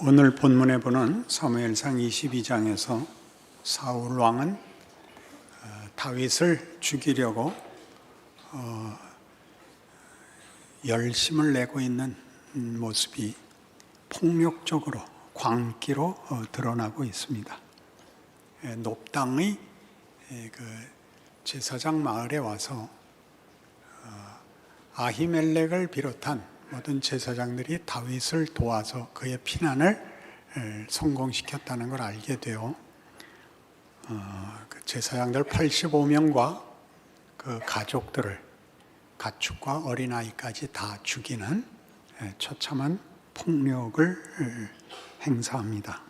오늘 본문에 보는 사무엘상 22장에서 사울 왕은 다윗을 죽이려고 열심을 내고 있는 모습이 폭력적으로 광기로 드러나고 있습니다. 높당의 그 제사장 마을에 와서 아히멜렉을 비롯한 모든 제사장들이 다윗을 도와서 그의 피난을 성공시켰다는 걸 알게 되어 그 제사장들 85명과 그 가족들을 가축과 어린아이까지 다 죽이는 처참한 폭력을 행사합니다.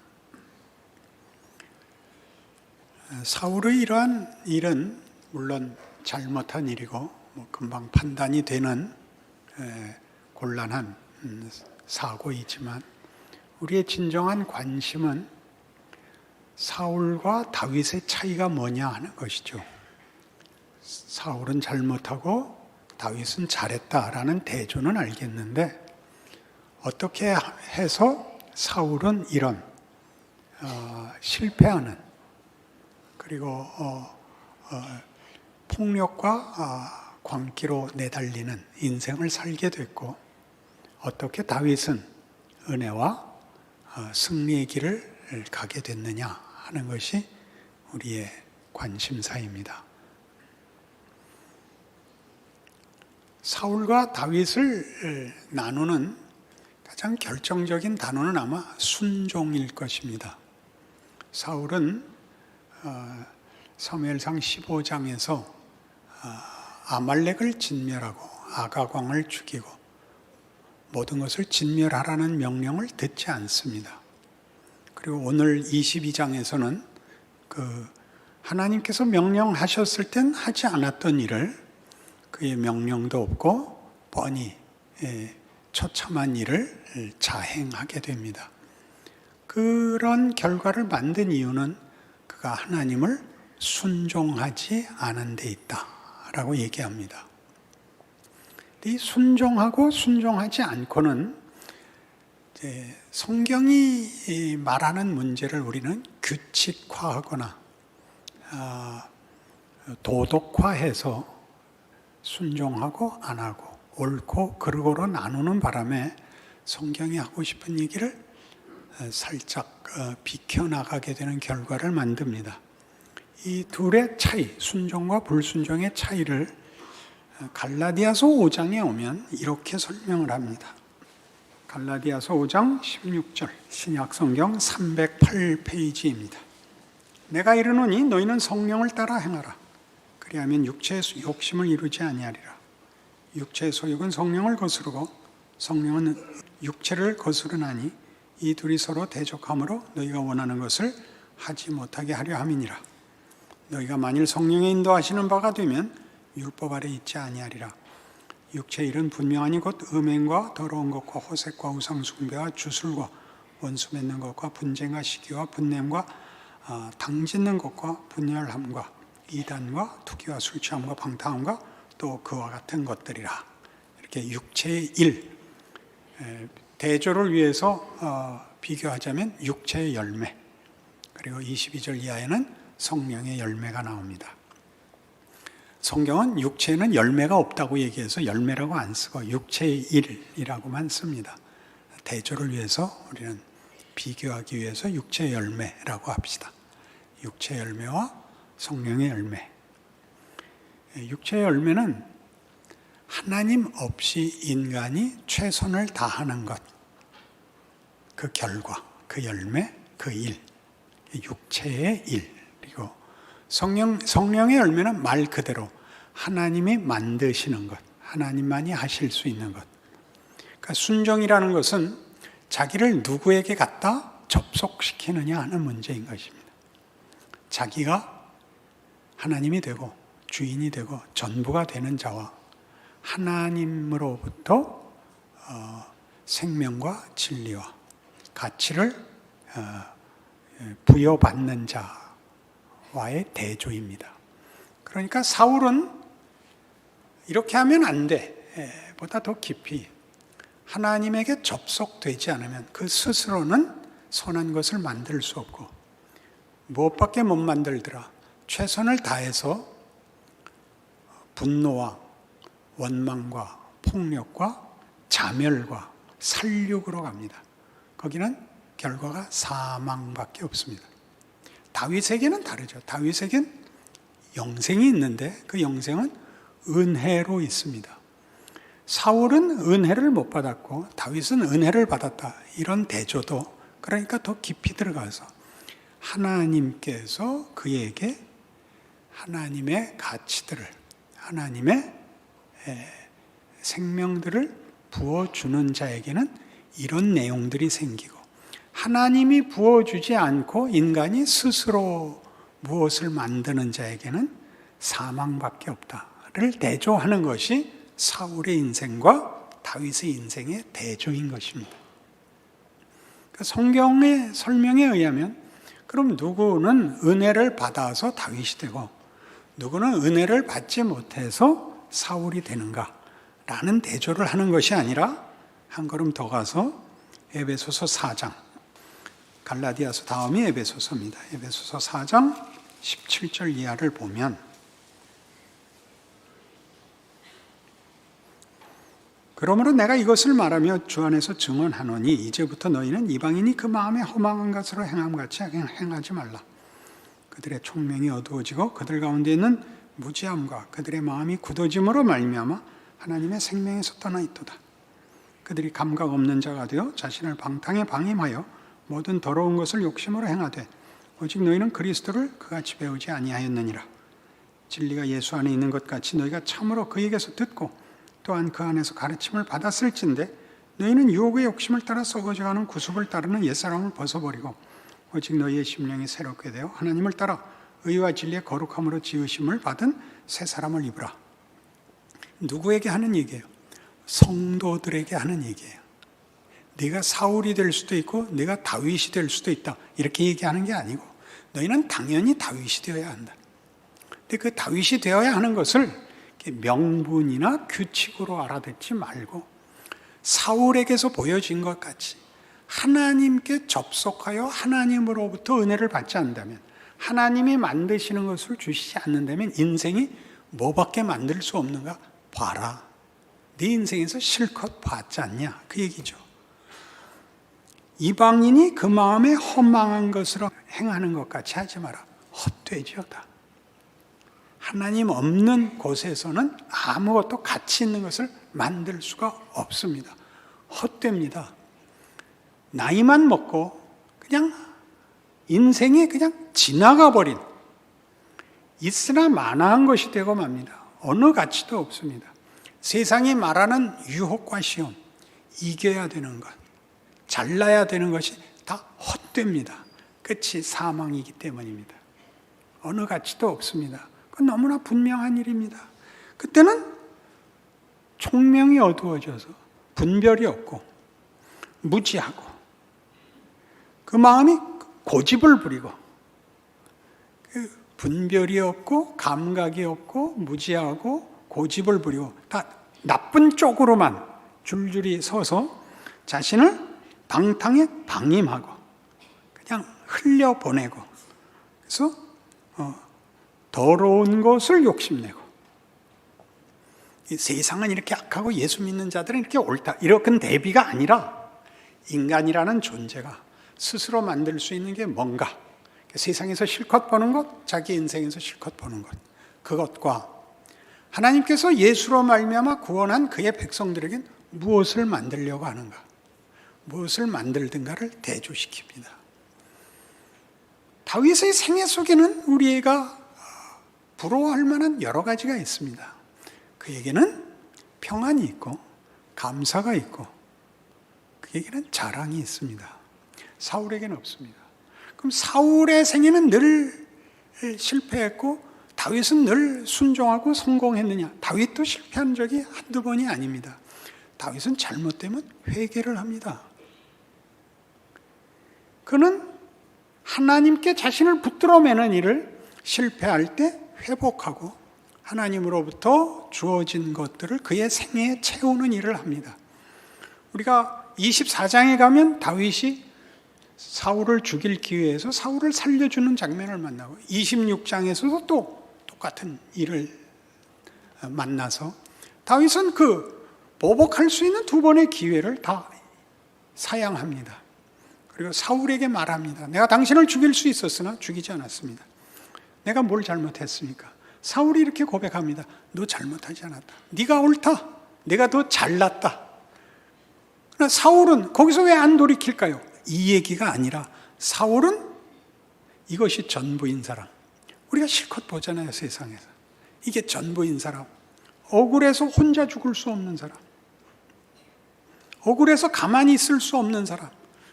사울의 이러한 일은 물론 잘못한 일이고 금방 판단이 되는 곤란한 사고이지만 우리의 진정한 관심은 사울과 다윗의 차이가 뭐냐 하는 것이죠. 사울은 잘못하고 다윗은 잘했다라는 대조는 알겠는데 어떻게 해서 사울은 이런 실패하는 그리고 폭력과 광기로 내달리는 인생을 살게 됐고 어떻게 다윗은 은혜와 승리의 길을 가게 됐느냐 하는 것이 우리의 관심사입니다. 사울과 다윗을 나누는 가장 결정적인 단어는 아마 순종일 것입니다. 사울은 사무엘상 15장에서 아말렉을 진멸하고 아가광을 죽이고 모든 것을 진멸하라는 명령을 듣지 않습니다. 그리고 오늘 22장에서는 그 하나님께서 명령하셨을 땐 하지 않았던 일을 그의 명령도 없고 뻔히 처참한 일을 자행하게 됩니다. 그런 결과를 만든 이유는 그가 하나님을 순종하지 않은 데 있다라고 얘기합니다. 이 순종하고 순종하지 않고는 성경이 말하는 문제를 우리는 규칙화하거나 도덕화해서 순종하고 안 하고 옳고 그르고로 나누는 바람에 성경이 하고 싶은 얘기를 살짝 비켜나가게 되는 결과를 만듭니다. 이 둘의 차이, 순종과 불순종의 차이를 갈라디아서 5장에 오면 이렇게 설명을 합니다. 갈라디아서 5장 16절 신약성경 308페이지입니다. 내가 이르노니 너희는 성령을 따라 행하라. 그리하면 육체의 욕심을 이루지 아니하리라. 육체의 소욕은 성령을 거스르고 성령은 육체를 거스르나니 이 둘이 서로 대적하므로 너희가 원하는 것을 하지 못하게 하려 함이니라. 너희가 만일 성령의 인도하시는 바가 되면 율법 아래 있지 아니하리라. 육체의 일은 분명하니 곧 음행과 더러운 것과 호색과 우상숭배와 주술과 원수 맺는 것과 분쟁과 시기와 분냄과 당짓는 것과 분열함과 이단과 투기와 술 취함과 방탕함과 또 그와 같은 것들이라. 이렇게 육체의 일, 대조를 위해서 비교하자면 육체의 열매, 그리고 22절 이하에는 성령의 열매가 나옵니다. 성경은 육체에는 열매가 없다고 얘기해서 열매라고 안 쓰고 육체의 일이라고만 씁니다. 대조를 위해서 우리는 비교하기 위해서 육체의 열매라고 합시다. 육체의 열매와 성령의 열매. 육체의 열매는 하나님 없이 인간이 최선을 다하는 것, 그 결과, 그 열매, 그 일, 육체의 일. 그리고 성령의 열매는 말 그대로 하나님이 만드시는 것, 하나님만이 하실 수 있는 것. 그러니까 순종이라는 것은 자기를 누구에게 갖다 접속시키느냐 하는 문제인 것입니다. 자기가 하나님이 되고 주인이 되고 전부가 되는 자와 하나님으로부터 생명과 진리와 가치를 부여받는 자와의 대조입니다. 그러니까 사울은 이렇게 하면 안 돼 보다 더 깊이 하나님에게 접속되지 않으면 그 스스로는 선한 것을 만들 수 없고, 무엇밖에 못 만들더라. 최선을 다해서 분노와 원망과 폭력과 자멸과 살육으로 갑니다. 거기는 결과가 사망밖에 없습니다. 다윗에게는 다르죠. 다윗에겐 영생이 있는데 그 영생은 은혜로 있습니다. 사울은 은혜를 못 받았고 다윗은 은혜를 받았다. 이런 대조도, 그러니까 더 깊이 들어가서 하나님께서 그에게 하나님의 가치들을, 하나님의 생명들을 부어주는 자에게는 이런 내용들이 생기고, 하나님이 부어주지 않고 인간이 스스로 무엇을 만드는 자에게는 사망밖에 없다를 대조하는 것이 사울의 인생과 다윗의 인생의 대조인 것입니다. 성경의 설명에 의하면 그럼 누구는 은혜를 받아서 다윗이 되고 누구는 은혜를 받지 못해서 사울이 되는가? 라는 대조를 하는 것이 아니라 한 걸음 더 가서 에베소서 4장, 갈라디아서 다음이 에베소서입니다. 에베소서 4장 17절 이하를 보면, 그러므로 내가 이것을 말하며 주 안에서 증언하노니 이제부터 너희는 이방인이 그 마음에 허망한 것으로 행함같이 행하지 말라. 그들의 총명이 어두워지고 그들 가운데 있는 무지함과 그들의 마음이 굳어짐으로 말미암아 하나님의 생명에서 떠나 있도다. 그들이 감각 없는 자가 되어 자신을 방탕에 방임하여 모든 더러운 것을 욕심으로 행하되 오직 너희는 그리스도를 그같이 배우지 아니하였느니라. 진리가 예수 안에 있는 것 같이 너희가 참으로 그에게서 듣고 또한 그 안에서 가르침을 받았을진데 너희는 유혹의 욕심을 따라 썩어져가는 구습을 따르는 옛사람을 벗어버리고 오직 너희의 심령이 새롭게 되어 하나님을 따라 의와 진리의 거룩함으로 지으심을 받은 새 사람을 입으라. 누구에게 하는 얘기예요? 성도들에게 하는 얘기예요. 네가 사울이 될 수도 있고 네가 다윗이 될 수도 있다, 이렇게 얘기하는 게 아니고 너희는 당연히 다윗이 되어야 한다. 근데 그 다윗이 되어야 하는 것을 명분이나 규칙으로 알아듣지 말고 사울에게서 보여진 것 같이 하나님께 접속하여 하나님으로부터 은혜를 받지 않는다면, 하나님이 만드시는 것을 주시지 않는다면 인생이 뭐밖에 만들 수 없는가? 봐라. 네 인생에서 실컷 봤지 않냐? 그 얘기죠. 이방인이 그 마음에 허망한 것으로 행하는 것 같이 하지 마라. 헛되지어다. 하나님 없는 곳에서는 아무것도 가치 있는 것을 만들 수가 없습니다. 헛됩니다. 나이만 먹고 그냥 인생이 그냥 지나가 버린, 있으나 마나한 것이 되고 맙니다. 어느 가치도 없습니다. 세상이 말하는 유혹과 시험, 이겨야 되는 것, 잘나야 되는 것이 다 헛됩니다. 끝이 사망이기 때문입니다. 어느 가치도 없습니다. 그건 너무나 분명한 일입니다. 그때는 총명이 어두워져서 분별이 없고 무지하고 그 마음이 고집을 부리고, 그 분별이 없고 감각이 없고 무지하고 고집을 부리고 다 나쁜 쪽으로만 줄줄이 서서 자신을 방탕에 방임하고 그냥 흘려보내고, 그래서 더러운 것을 욕심내고, 이 세상은 이렇게 악하고 예수 믿는 자들은 이렇게 옳다, 이렇게 대비가 아니라 인간이라는 존재가 스스로 만들 수 있는 게 뭔가, 세상에서 실컷 보는 것, 자기 인생에서 실컷 보는 것, 그것과 하나님께서 예수로 말미암아 구원한 그의 백성들에겐 무엇을 만들려고 하는가, 무엇을 만들든가를 대조시킵니다. 다윗의 생애 속에는 우리가 부러워할 만한 여러 가지가 있습니다. 그에게는 평안이 있고 감사가 있고 그에게는 자랑이 있습니다. 사울에게는 없습니다. 그럼 사울의 생애는 늘 실패했고 다윗은 늘 순종하고 성공했느냐? 다윗도 실패한 적이 한두 번이 아닙니다. 다윗은 잘못되면 회개를 합니다. 그는 하나님께 자신을 붙들어 매는 일을 실패할 때 회복하고 하나님으로부터 주어진 것들을 그의 생애에 채우는 일을 합니다. 우리가 24장에 가면 다윗이 사울을 죽일 기회에서 사울을 살려주는 장면을 만나고 26장에서도 또 똑같은 일을 만나서 다윗은 그 보복할 수 있는 두 번의 기회를 다 사양합니다. 그리고 사울에게 말합니다. 내가 당신을 죽일 수 있었으나 죽이지 않았습니다. 내가 뭘 잘못했습니까? 사울이 이렇게 고백합니다. 너 잘못하지 않았다. 네가 옳다. 내가 더 잘났다. 그러나 사울은 거기서 왜 안 돌이킬까요? 이 얘기가 아니라 사울은 이것이 전부인 사람. 우리가 실컷 보잖아요, 세상에서. 이게 전부인 사람. 억울해서 혼자 죽을 수 없는 사람. 억울해서 가만히 있을 수 없는 사람.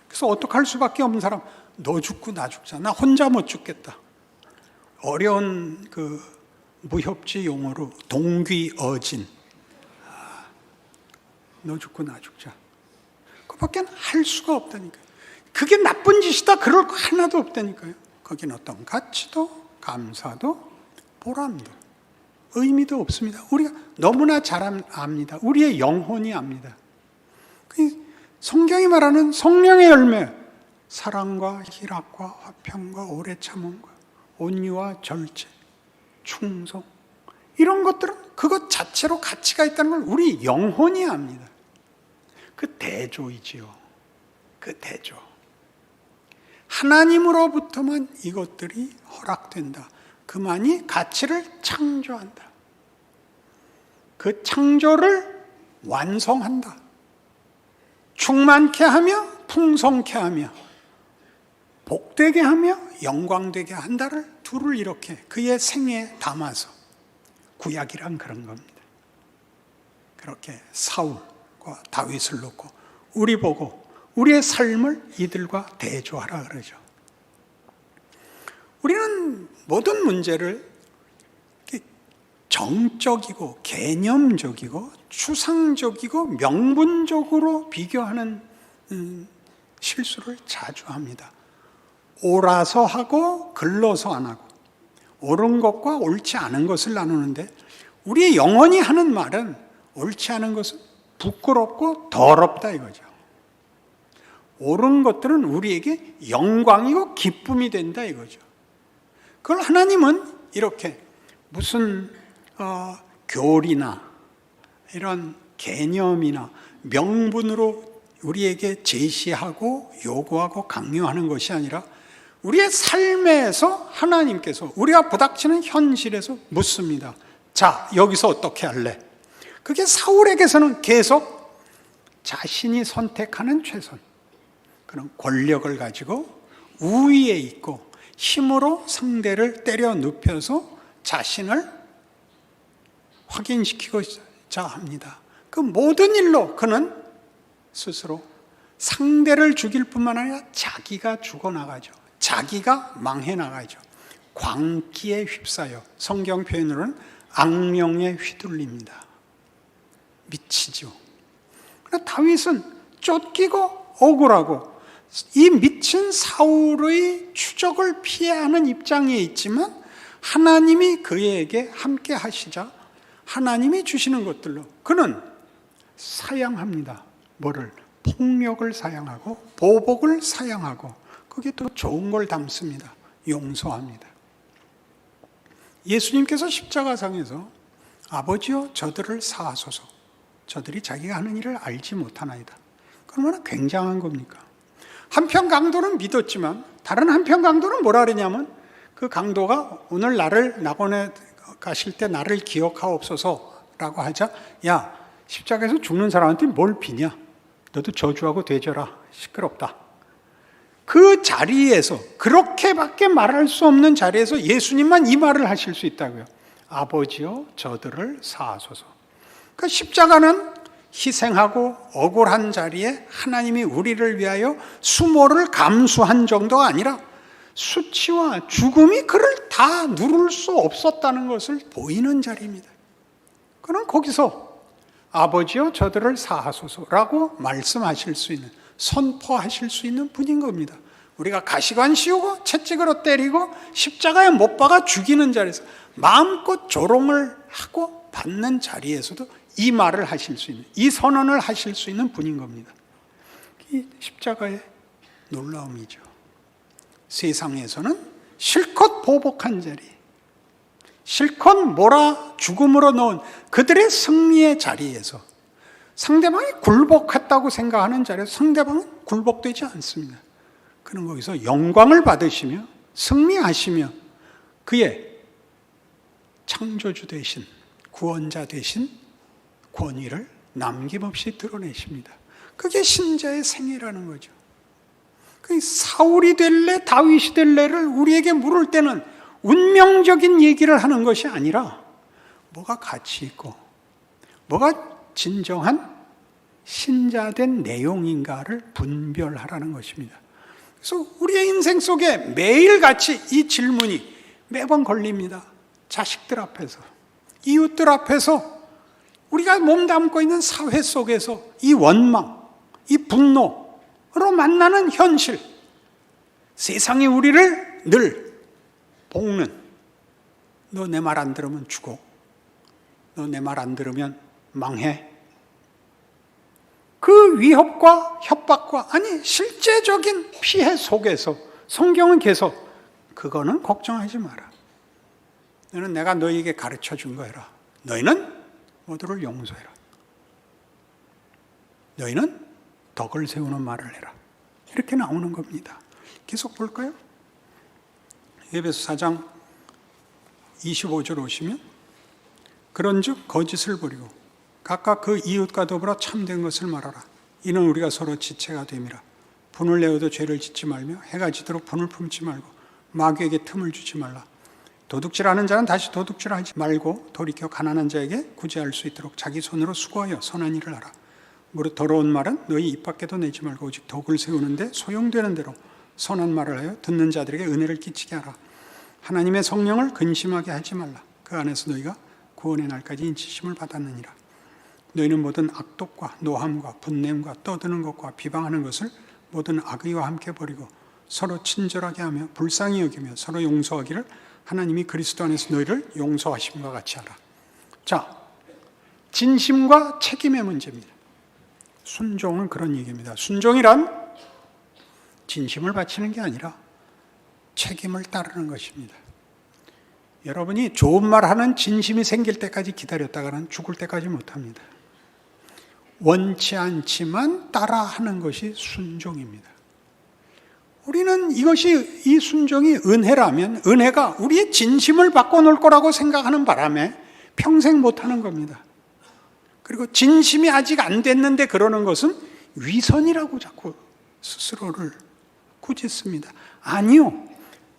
그래서 어떡할 수밖에 없는 사람. 너 죽고 나 죽자. 나 혼자 못 죽겠다. 어려운 그 무협지 용어로 동귀어진. 너 죽고 나 죽자. 그밖에 할 수가 없다니까요. 그게 나쁜 짓이다 그럴 거 하나도 없다니까요. 거긴 어떤 가치도 감사도 보람도 의미도 없습니다. 우리가 너무나 잘 압니다. 우리의 영혼이 압니다. 성경이 말하는 성령의 열매, 사랑과 희락과 화평과 오래 참음과 온유와 절제, 충성, 이런 것들은 그것 자체로 가치가 있다는 걸 우리 영혼이 압니다. 그 대조이지요. 그 대조. 하나님으로부터만 이것들이 허락된다. 그만이 가치를 창조한다. 그 창조를 완성한다. 충만케 하며 풍성케 하며 복되게 하며 영광되게 한다를 둘을 이렇게 그의 생애에 담아서 구약이란 그런 겁니다. 그렇게 사울과 다윗을 놓고 우리 보고 우리의 삶을 이들과 대조하라 그러죠. 우리는 모든 문제를 정적이고 개념적이고 추상적이고 명분적으로 비교하는 실수를 자주 합니다. 옳아서 하고 글러서 안 하고 옳은 것과 옳지 않은 것을 나누는데 우리의 영혼이 하는 말은 옳지 않은 것은 부끄럽고 더럽다 이거죠. 옳은 것들은 우리에게 영광이고 기쁨이 된다 이거죠. 그걸 하나님은 이렇게 무슨 교리나 이런 개념이나 명분으로 우리에게 제시하고 요구하고 강요하는 것이 아니라 우리의 삶에서 하나님께서 우리가 부닥치는 현실에서 묻습니다. 자, 여기서 어떻게 할래? 그게 사울에게서는 계속 자신이 선택하는 최선, 그런 권력을 가지고 우위에 있고 힘으로 상대를 때려 눕혀서 자신을 확인시키고자 합니다. 그 모든 일로 그는 스스로 상대를 죽일 뿐만 아니라 자기가 죽어나가죠. 자기가 망해 나가죠. 광기에 휩싸여 성경 표현으로는 악령에 휘둘립니다. 미치죠. 그러나 다윗은 쫓기고 억울하고 이 미친 사울의 추적을 피해야 하는 입장에 있지만 하나님이 그에게 함께 하시자 하나님이 주시는 것들로 그는 사양합니다. 뭐를? 폭력을 사양하고 보복을 사양하고 그게 또 좋은 걸 담습니다. 용서합니다. 예수님께서 십자가상에서 아버지여 저들을 사하소서 저들이 자기가 하는 일을 알지 못하나이다. 그러면 굉장한 겁니까? 한편 강도는 믿었지만 다른 한편 강도는 뭐라 그러냐면 그 강도가 오늘 나를 낙원에 가실 때 나를 기억하옵소서라고 하자 야 십자가에서 죽는 사람한테 뭘 비냐? 너도 저주하고 되져라. 시끄럽다. 그 자리에서 그렇게밖에 말할 수 없는 자리에서 예수님만 이 말을 하실 수 있다고요. 아버지여 저들을 사하소서. 그 십자가는 희생하고 억울한 자리에 하나님이 우리를 위하여 수모를 감수한 정도가 아니라 수치와 죽음이 그를 다 누를 수 없었다는 것을 보이는 자리입니다. 그럼 거기서 아버지여 저들을 사하소서라고 말씀하실 수 있는, 선포하실 수 있는 분인 겁니다. 우리가 가시관 씌우고 채찍으로 때리고 십자가에 못 박아 죽이는 자리에서 마음껏 조롱을 하고 받는 자리에서도 이 말을 하실 수 있는, 이 선언을 하실 수 있는 분인 겁니다. 이 십자가의 놀라움이죠. 세상에서는 실컷 보복한 자리, 실컷 몰아 죽음으로 넣은 그들의 승리의 자리에서 상대방이 굴복했다고 생각하는 자리에서 상대방은 굴복되지 않습니다. 그는 거기서 영광을 받으시며 승리하시며 그의 창조주 되신, 구원자 되신 권위를 남김없이 드러내십니다. 그게 신자의 생애라는 거죠. 그 사울이 될래 다윗이 될래를 우리에게 물을 때는 운명적인 얘기를 하는 것이 아니라 뭐가 가치 있고 뭐가 진정한 신자된 내용인가를 분별하라는 것입니다. 그래서 우리의 인생 속에 매일같이 이 질문이 매번 걸립니다. 자식들 앞에서, 이웃들 앞에서, 우리가 몸담고 있는 사회 속에서 이 원망, 이 분노로 만나는 현실, 세상이 우리를 늘 볶는, 너 내 말 안 들으면 죽어, 너 내 말 안 들으면 망해, 그 위협과 협박과, 아니 실제적인 피해 속에서 성경은 계속 그거는 걱정하지 마라, 너는 내가 너희에게 가르쳐 준 거 해라, 너희는 모두를 용서해라, 너희는 덕을 세우는 말을 해라, 이렇게 나오는 겁니다. 계속 볼까요? 에베소 4장 25절 오시면, 그런즉 거짓을 버리고 각각 그 이웃과 더불어 참된 것을 말하라. 이는 우리가 서로 지체가 됨이라. 분을 내어도 죄를 짓지 말며 해가 지도록 분을 품지 말고 마귀에게 틈을 주지 말라. 도둑질하는 자는 다시 도둑질하지 말고 돌이켜 가난한 자에게 구제할 수 있도록 자기 손으로 수고하여 선한 일을 하라. 무릇 더러운 말은 너희 입 밖에도 내지 말고 오직 덕을 세우는데 소용되는 대로 선한 말을 하여 듣는 자들에게 은혜를 끼치게 하라. 하나님의 성령을 근심하게 하지 말라. 그 안에서 너희가 구원의 날까지 인치심을 받았느니라. 너희는 모든 악독과 노함과 분냄과 떠드는 것과 비방하는 것을 모든 악의와 함께 버리고 서로 친절하게 하며 불쌍히 여기며 서로 용서하기를 하나님이 그리스도 안에서 너희를 용서하심과 같이 하라. 자, 진심과 책임의 문제입니다. 순종은 그런 얘기입니다. 순종이란 진심을 바치는 게 아니라 책임을 따르는 것입니다. 여러분이 좋은 말 하는 진심이 생길 때까지 기다렸다가는 죽을 때까지 못합니다. 원치 않지만 따라하는 것이 순종입니다. 우리는 이것이, 이 순종이 은혜라면 은혜가 우리의 진심을 바꿔놓을 거라고 생각하는 바람에 평생 못하는 겁니다. 그리고 진심이 아직 안 됐는데 그러는 것은 위선이라고 자꾸 스스로를 꾸짖습니다. 아니요,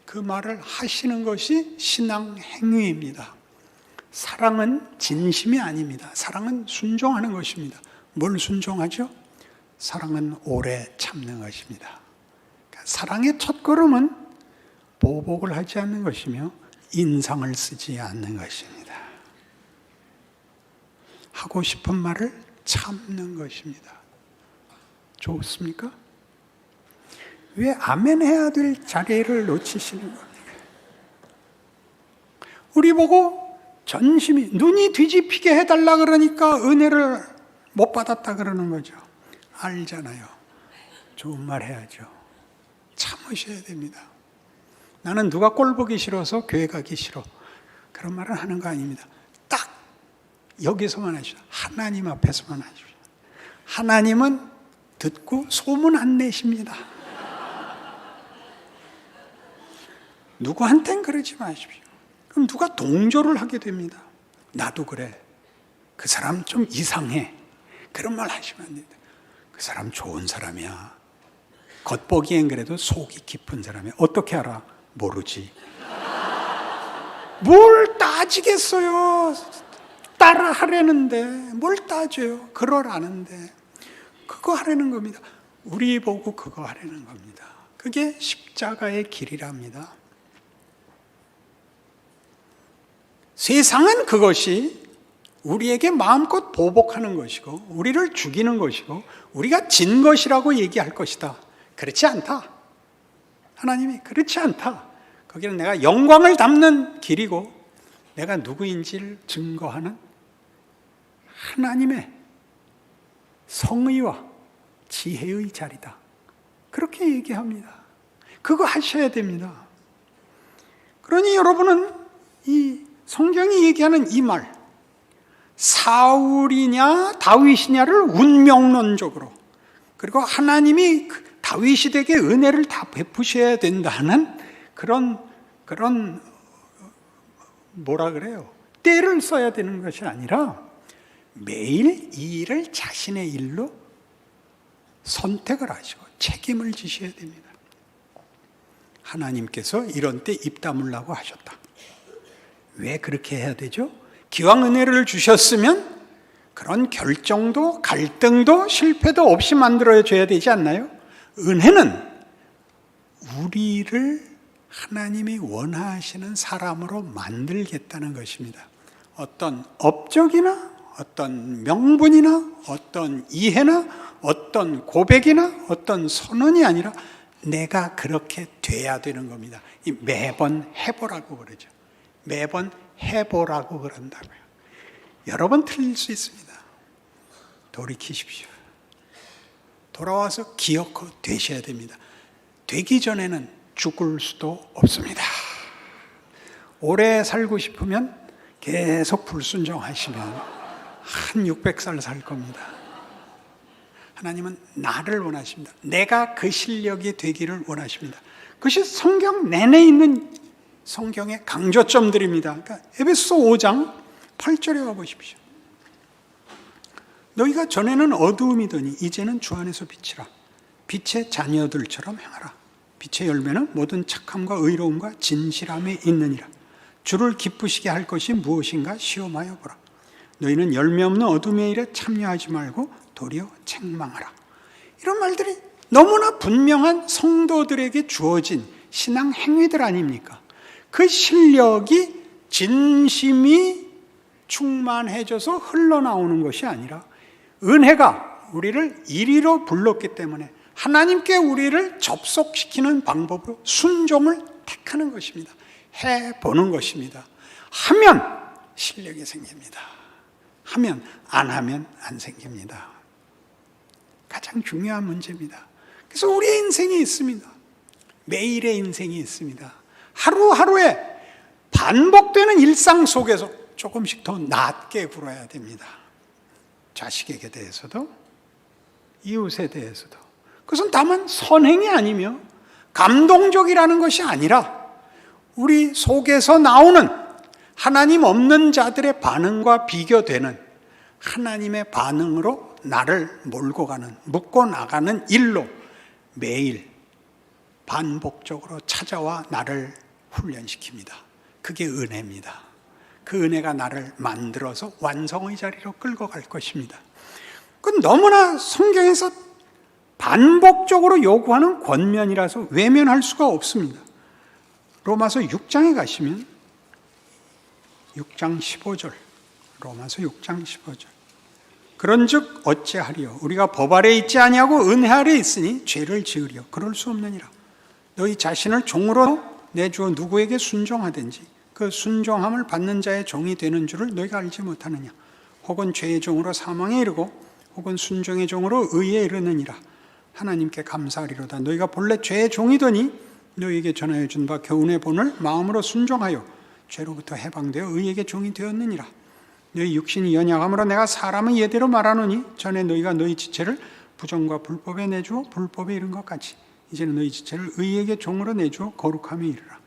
그 말을 하시는 것이 신앙 행위입니다. 사랑은 진심이 아닙니다. 사랑은 순종하는 것입니다. 뭘 순종하죠? 사랑은 오래 참는 것입니다. 그러니까 사랑의 첫걸음은 보복을 하지 않는 것이며 인상을 쓰지 않는 것입니다. 하고 싶은 말을 참는 것입니다. 좋습니까? 왜 아멘 해야 될 자리를 놓치시는 겁니까? 우리 보고 전심이, 눈이 뒤집히게 해달라 그러니까 은혜를 못 받았다 그러는 거죠. 알잖아요. 좋은 말 해야죠. 참으셔야 됩니다. 나는 누가 꼴 보기 싫어서 교회 가기 싫어, 그런 말을 하는 거 아닙니다. 딱 여기서만 하십시오. 하나님 앞에서만 하십시오. 하나님은 듣고 소문 안 내십니다. 누구한텐 그러지 마십시오. 그럼 누가 동조를 하게 됩니다. 나도 그래, 그 사람 좀 이상해, 그런 말 하시면 안 됩니다. 그 사람 좋은 사람이야, 겉보기엔 그래도 속이 깊은 사람이야. 어떻게 알아? 모르지. 뭘 따지겠어요. 따라 하려는데 뭘 따져요. 그러라는데. 그거 하려는 겁니다. 우리 보고 그거 하려는 겁니다. 그게 십자가의 길이랍니다. 세상은 그것이 우리에게 마음껏 보복하는 것이고 우리를 죽이는 것이고 우리가 진 것이라고 얘기할 것이다. 그렇지 않다. 하나님이 그렇지 않다. 거기는 내가 영광을 담는 길이고 내가 누구인지를 증거하는 하나님의 성의와 지혜의 자리다. 그렇게 얘기합니다. 그거 하셔야 됩니다. 그러니 여러분은 이 성경이 얘기하는 이 말, 사울이냐 다윗이냐를 운명론적으로, 그리고 하나님이 다윗에게 은혜를 다 베푸셔야 된다는 그런 뭐라 그래요? 때를 써야 되는 것이 아니라 매일 이 일을 자신의 일로 선택을 하시고 책임을 지셔야 됩니다. 하나님께서 이런 때 입 다물라고 하셨다. 왜 그렇게 해야 되죠? 기왕 은혜를 주셨으면 그런 결정도 갈등도 실패도 없이 만들어줘야 되지 않나요? 은혜는 우리를 하나님이 원하시는 사람으로 만들겠다는 것입니다. 어떤 업적이나 어떤 명분이나 어떤 이해나 어떤 고백이나 어떤 선언이 아니라 내가 그렇게 돼야 되는 겁니다. 매번 해보라고 그러죠. 매번 해보라고 그런다고요. 여러 번 틀릴 수 있습니다. 돌이키십시오. 돌아와서 기억하고 되셔야 됩니다. 되기 전에는 죽을 수도 없습니다. 오래 살고 싶으면 계속 불순종하시면 한 600살 살 겁니다. 하나님은 나를 원하십니다. 내가 그 실력이 되기를 원하십니다. 그것이 성경 내내 있는 성경의 강조점들입니다. 그러니까 에베소서 5장 8절에 가보십시오. 너희가 전에는 어두움이더니 이제는 주 안에서 빛이라. 빛의 자녀들처럼 행하라. 빛의 열매는 모든 착함과 의로움과 진실함에 있느니라. 주를 기쁘시게 할 것이 무엇인가 시험하여 보라. 너희는 열매 없는 어둠의 일에 참여하지 말고 도리어 책망하라. 이런 말들이 너무나 분명한 성도들에게 주어진 신앙 행위들 아닙니까? 그 실력이 진심이 충만해져서 흘러나오는 것이 아니라 은혜가 우리를 이리로 불렀기 때문에 하나님께 우리를 접속시키는 방법으로 순종을 택하는 것입니다. 해보는 것입니다. 하면 실력이 생깁니다. 하면 안 하면 안 생깁니다. 가장 중요한 문제입니다. 그래서 우리의 인생이 있습니다. 매일의 인생이 있습니다. 하루하루에 반복되는 일상 속에서 조금씩 더 낮게 굴어야 됩니다. 자식에게 대해서도 이웃에 대해서도. 그것은 다만 선행이 아니며 감동적이라는 것이 아니라 우리 속에서 나오는 하나님 없는 자들의 반응과 비교되는 하나님의 반응으로 나를 몰고 가는, 묶고 나가는 일로 매일 반복적으로 찾아와 나를 훈련시킵니다. 그게 은혜입니다. 그 은혜가 나를 만들어서 완성의 자리로 끌고 갈 것입니다. 그건 너무나 성경에서 반복적으로 요구하는 권면이라서 외면할 수가 없습니다. 로마서 6장에 가시면 6장 15절, 로마서 6장 15절. 그런즉 어찌하리요? 우리가 법 아래 있지 아니하고 은혜 아래 있으니 죄를 지으리요? 그럴 수 없느니라. 너희 자신을 종으로 내주어 누구에게 순종하든지 그 순종함을 받는 자의 종이 되는 줄을 너희가 알지 못하느냐? 혹은 죄의 종으로 사망에 이르고 혹은 순종의 종으로 의에 이르느니라. 하나님께 감사하리로다. 너희가 본래 죄의 종이더니 너희에게 전하여 준 바 교훈의 본을 마음으로 순종하여 죄로부터 해방되어 의에게 종이 되었느니라. 너희 육신이 연약함으로 내가 사람의 예대로 말하노니 전에 너희가 너희 지체를 부정과 불법에 내주어 불법에 이른 것 같이 이제는 너희 지체를 의에게 종으로 내주어 거룩함에 이르라.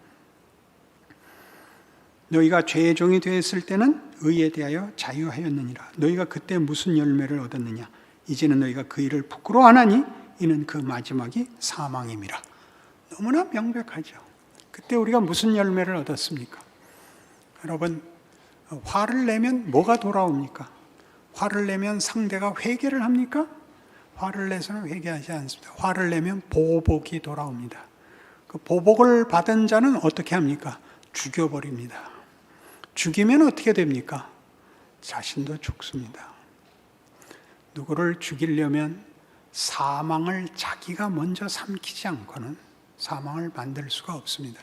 너희가 죄의 종이 되었을 때는 의에 대하여 자유하였느니라. 너희가 그때 무슨 열매를 얻었느냐? 이제는 너희가 그 일을 부끄러워하나니 이는 그 마지막이 사망임이라. 너무나 명백하죠. 그때 우리가 무슨 열매를 얻었습니까? 여러분, 화를 내면 뭐가 돌아옵니까? 화를 내면 상대가 회개를 합니까? 화를 내서는 회개하지 않습니다. 화를 내면 보복이 돌아옵니다. 그 보복을 받은 자는 어떻게 합니까? 죽여버립니다. 죽이면 어떻게 됩니까? 자신도 죽습니다. 누구를 죽이려면 사망을 자기가 먼저 삼키지 않고는 사망을 만들 수가 없습니다.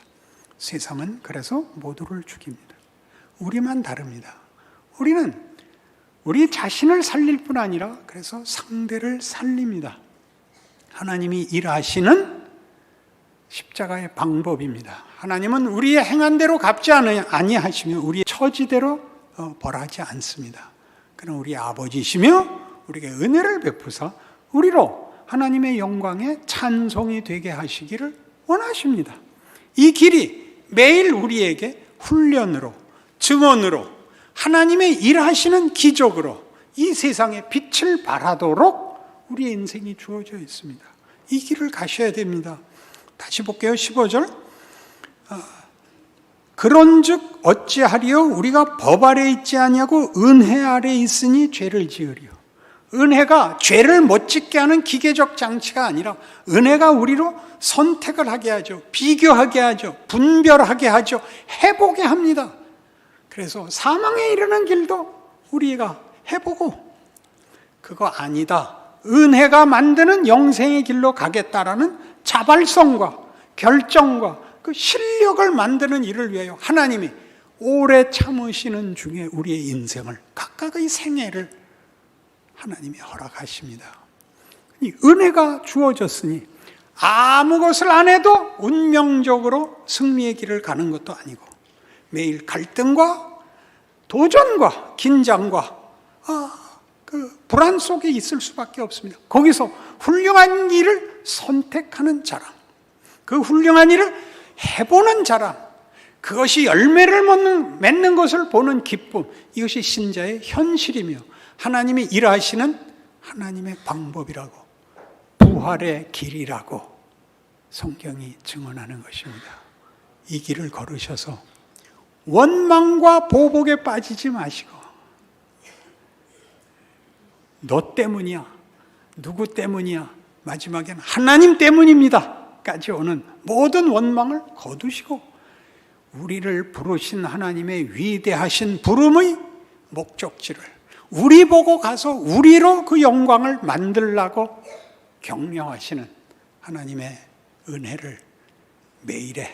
세상은 그래서 모두를 죽입니다. 우리만 다릅니다. 우리는 우리 자신을 살릴 뿐 아니라 그래서 상대를 살립니다. 하나님이 일하시는 십자가의 방법입니다. 하나님은 우리의 행한 대로 갚지 아니하시며 우리의 처지대로 벌하지 않습니다. 그는 우리 아버지시며 우리에게 은혜를 베푸사 우리로 하나님의 영광에 찬송이 되게 하시기를 원하십니다. 이 길이 매일 우리에게 훈련으로, 증언으로, 하나님의 일하시는 기적으로 이 세상에 빛을 발하도록 우리의 인생이 주어져 있습니다. 이 길을 가셔야 됩니다. 다시 볼게요. 15절. 그런즉 어찌하리요? 우리가 법 아래 있지 아니하고 은혜 아래 있으니 죄를 지으리요. 은혜가 죄를 못 짓게 하는 기계적 장치가 아니라 은혜가 우리로 선택을 하게 하죠. 비교하게 하죠. 분별하게 하죠. 해보게 합니다. 그래서 사망에 이르는 길도 우리가 해보고 그거 아니다. 은혜가 만드는 영생의 길로 가겠다라는 자발성과 결정과 그 실력을 만드는 일을 위하여 하나님이 오래 참으시는 중에 우리의 인생을 각각의 생애를 하나님이 허락하십니다. 은혜가 주어졌으니 아무 것을 안 해도 운명적으로 승리의 길을 가는 것도 아니고 매일 갈등과 도전과 긴장과 그 불안 속에 있을 수밖에 없습니다. 거기서 훌륭한 일을 선택하는 자랑, 그 훌륭한 일을 해보는 자랑, 그것이 열매를 맺는 것을 보는 기쁨, 이것이 신자의 현실이며 하나님이 일하시는 하나님의 방법이라고, 부활의 길이라고 성경이 증언하는 것입니다. 이 길을 걸으셔서 원망과 보복에 빠지지 마시고 너 때문이야, 누구 때문이야, 마지막엔 하나님 때문입니다 까지 오는 모든 원망을 거두시고 우리를 부르신 하나님의 위대하신 부름의 목적지를 우리 보고 가서 우리로 그 영광을 만들라고 격려하시는 하나님의 은혜를 매일의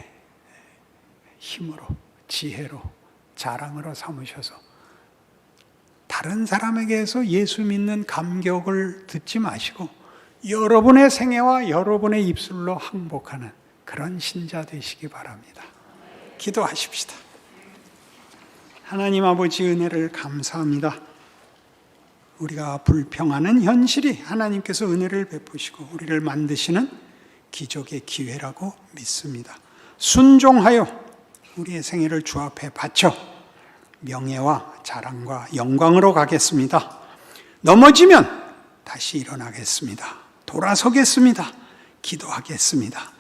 힘으로, 지혜로, 자랑으로 삼으셔서 다른 사람에게서 예수 믿는 감격을 듣지 마시고 여러분의 생애와 여러분의 입술로 항복하는 그런 신자 되시기 바랍니다. 기도하십시다. 하나님 아버지 은혜를 감사합니다. 우리가 불평하는 현실이 하나님께서 은혜를 베푸시고 우리를 만드시는 기적의 기회라고 믿습니다. 순종하여 우리의 생애를 주 앞에 바쳐 명예와 자랑과 영광으로 가겠습니다. 넘어지면 다시 일어나겠습니다. 돌아서겠습니다. 기도하겠습니다.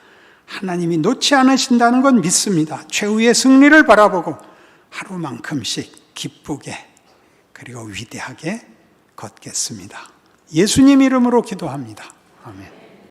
하나님이 놓지 않으신다는 건 믿습니다. 최후의 승리를 바라보고 하루만큼씩 기쁘게 그리고 위대하게 걷겠습니다. 예수님 이름으로 기도합니다. 아멘.